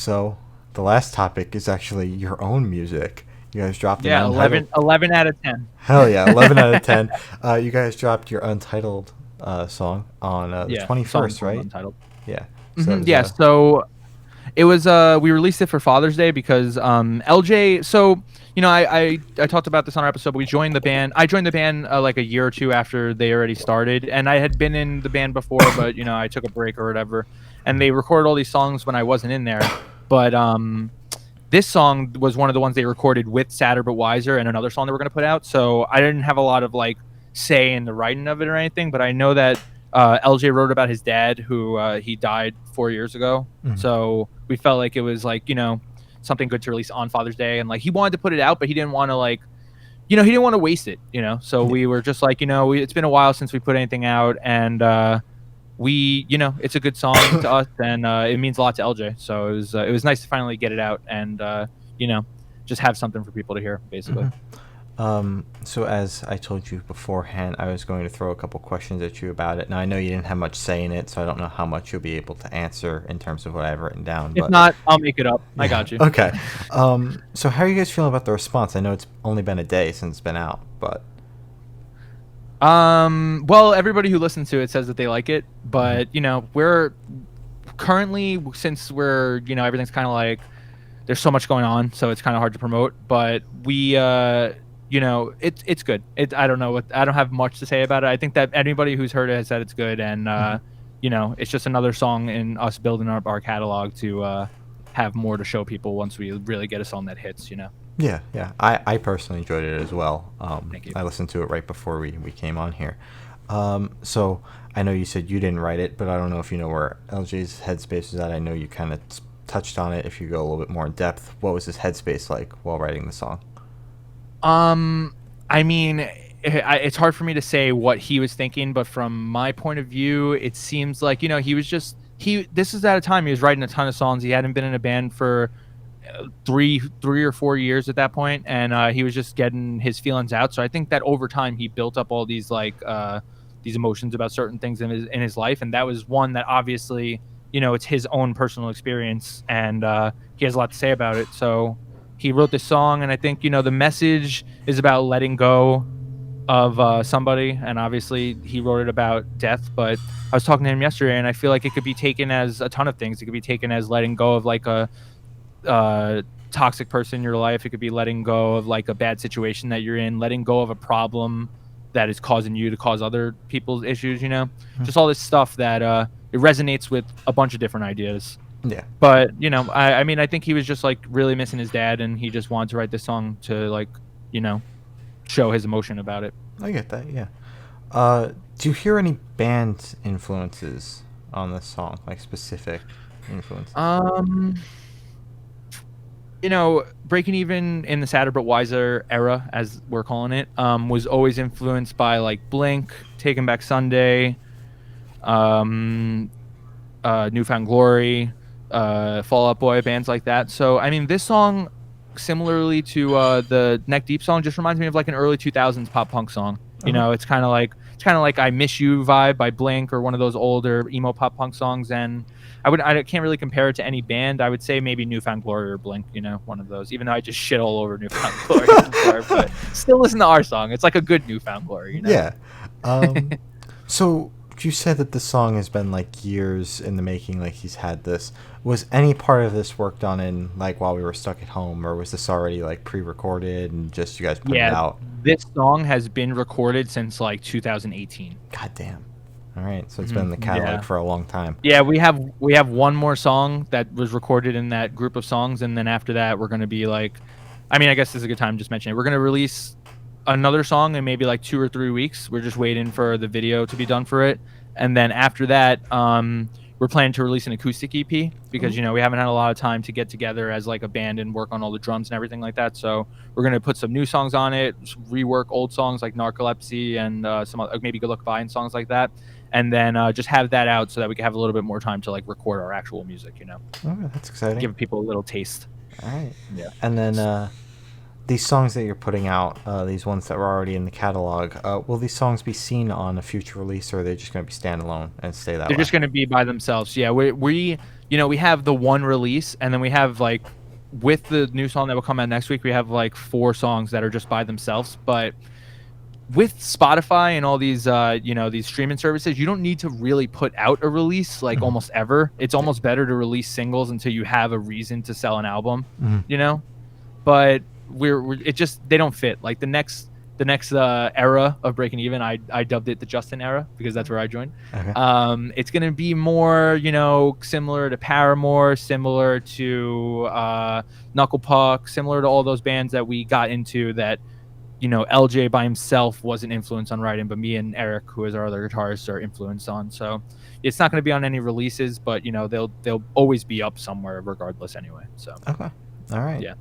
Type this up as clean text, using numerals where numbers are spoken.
So the last topic is actually your own music. You guys dropped an Yeah, Untitled. 11 out of 10. Hell yeah, 11 out of 10. You guys dropped your Untitled song on the Yeah, song 21st, called right? Untitled. Yeah. So it was Yeah, so it was we released it for Father's Day because LJ. So I talked about this on our episode, but we joined the band. I joined the band like a year or two after they already started, and I had been in the band before, but I took a break or whatever. And they recorded all these songs when I wasn't in there, but this song was one of the ones they recorded with Sadder but Wiser and another song they were going to put out. So I didn't have a lot of like say in the writing of it or anything, but I know that LJ wrote about his dad who he died 4 years ago. Mhm. So we felt like it was like, something good to release on Father's Day. And like he wanted to put it out, but he didn't want to like, he didn't want to waste it. So Yeah. we were just like, it's been a while since we put anything out. And it's a good song to us, and it means a lot to LJ. So it was nice to finally get it out and just have something for people to hear, basically. So as I told you beforehand, I was going to throw a couple questions at you about it. Now I know you didn't have much say in it, so I don't know how much you'll be able to answer in terms of what I've written down. If But not, I'll make it up. I yeah, got you. okay. So how are you guys feeling about the response? I know it's only been a day since it's been out, but Well, everybody who listens to it says that they like it, Mhm. but we're currently, since we're everything's kind of like there's so much going on, so it's kind of hard to promote. But we, it's good. I don't know I don't have much to say about it. I think that anybody who's heard it has said it's good, and Mhm. it's just another song in us building up our catalog to have more to show people once we really get a song that hits. Yeah, yeah. I personally enjoyed it as well. Thank you. I listened to it right before we came on here. So I know you said you didn't write it, but I don't know if you know where LJ's headspace was at. I know you kind of touched on it. If you go a little bit more in depth, what was his headspace like while writing the song? I mean, it's hard for me to say what he was thinking, but from my point of view, it seems like he was just this is at a time he was writing a ton of songs. He hadn't been in a band for three or 4 years at that point, and he was just getting his feelings out. So I think that over time he built up all these these emotions about certain things in his life, and that was one that obviously it's his own personal experience, and he has a lot to say about it. So he wrote this song, and I think the message is about letting go of somebody, and obviously he wrote it about death. But I was talking to him yesterday, and I feel like it could be taken as a ton of things. It could be taken as letting go of like a toxic person in your life. It could be letting go of like a bad situation that you're in, letting go of a problem that is causing you to cause other people's issues. Just all this stuff that it resonates with a bunch of different ideas. Yeah. But I mean, I think he was just like really missing his dad, and he just wanted to write this song to like show his emotion about it. I get that, yeah. Do you hear any band influences on this song, like specific influences? Breaking Even in the Sadder but Wiser era, as we're calling it, was always influenced by like Blink, Taking Back Sunday, Newfound Glory, Fall Out Boy, bands like that. So I mean, this song, similarly to the Neck Deep song, just reminds me of like an early 2000s pop punk song. Okay. It's kind of like I Miss You vibe by Blink, or one of those older emo pop punk songs. And I can't really compare it to any band. I would say maybe Newfound Glory or Blink, one of those. Even though I just shit all over Newfound Glory before, but still listen to our song. It's like a good Newfound Glory. Yeah. So you said that the song has been like years in the making, like he's had this. Was any part of this worked on in like while we were stuck at home, or was this already like pre-recorded and just you guys put it Yeah, out? this song has been recorded since like 2018. God damn. All right, so it's been in the catalog Yeah. for a long time. Yeah, we have one more song that was recorded in that group of songs, and then after that, we're gonna be like, I mean, I guess this is a good time to just mention it. We're gonna release another song in maybe like 2 or 3 weeks. We're just waiting for the video to be done for it, and then after that, we're planning to release an acoustic EP because we haven't had a lot of time to get together as like a band and work on all the drums and everything like that. So we're gonna put some new songs on it, rework old songs like Narcolepsy and some maybe Good Luck Bye and songs like that, and then just have that out so that we can have a little bit more time to like record our actual music. Oh, that's exciting. Give people a little taste. All right. Yeah. And then these songs that you're putting out, these ones that were already in the catalog, will these songs be seen on a future release, or are they just going to be standalone and stay that They're way? just going to be by themselves. Yeah, we you know, we have the one release, and then we have like with the new song that will come out next week, we have like 4 songs that are just by themselves. But with Spotify and all these you know, these streaming services, you don't need to really put out a release like Mhm. almost ever. It's Yeah. almost better to release singles until you have a reason to sell an album, Mhm. you know? But we're it just they don't fit. Like the next era of Breaking Even, I dubbed it the Justin era because that's where I joined. Okay. It's gonna be more, you know, similar to Paramore, similar to Knuckle Puck, similar to all those bands that we got into that, you know, LJ by himself wasn't influenced on writing, but me and Eric, who is our other guitarist, are influenced on. So it's not going to be on any releases, but you know, they'll always be up somewhere regardless anyway. So Okay. All right. yeah.